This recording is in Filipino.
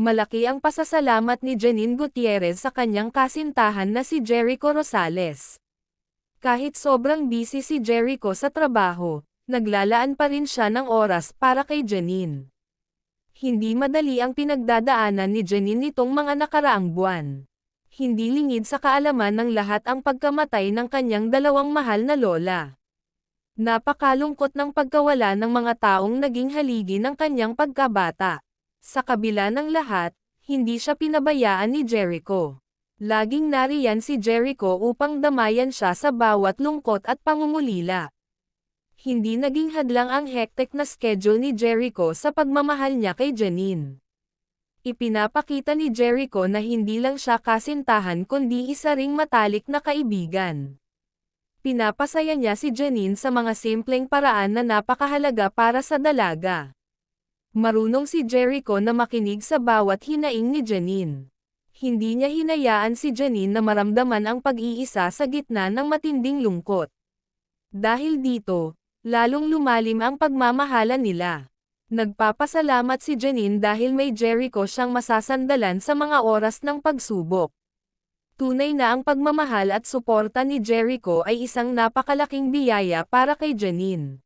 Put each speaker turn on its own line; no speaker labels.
Malaki ang pasasalamat ni Janine Gutierrez sa kanyang kasintahan na si Jericho Rosales. Kahit sobrang busy si Jericho sa trabaho, naglalaan pa rin siya ng oras para kay Janine. Hindi madali ang pinagdadaanan ni Janine nitong mga nakaraang buwan. Hindi lingid sa kaalaman ng lahat ang pagkamatay ng kanyang dalawang mahal na lola. Napakalungkot ng pagkawala ng mga taong naging haligi ng kanyang pagkabata. Sa kabila ng lahat, hindi siya pinabayaan ni Jericho. Laging nariyan si Jericho upang damayan siya sa bawat lungkot at pangungulila. Hindi naging hadlang ang hectic na schedule ni Jericho sa pagmamahal niya kay Janine. Ipinapakita ni Jericho na hindi lang siya kasintahan kundi isa ring matalik na kaibigan. Pinapasaya niya si Janine sa mga simpleng paraan na napakahalaga para sa dalaga. Marunong si Jericho na makinig sa bawat hinaing ni Janine. Hindi niya hinayaan si Janine na maramdaman ang pag-iisa sa gitna ng matinding lungkot. Dahil dito, lalong lumalim ang pagmamahalan nila. Nagpapasalamat si Janine dahil may Jericho siyang masasandalan sa mga oras ng pagsubok. Tunay na ang pagmamahal at suporta ni Jericho ay isang napakalaking biyaya para kay Janine.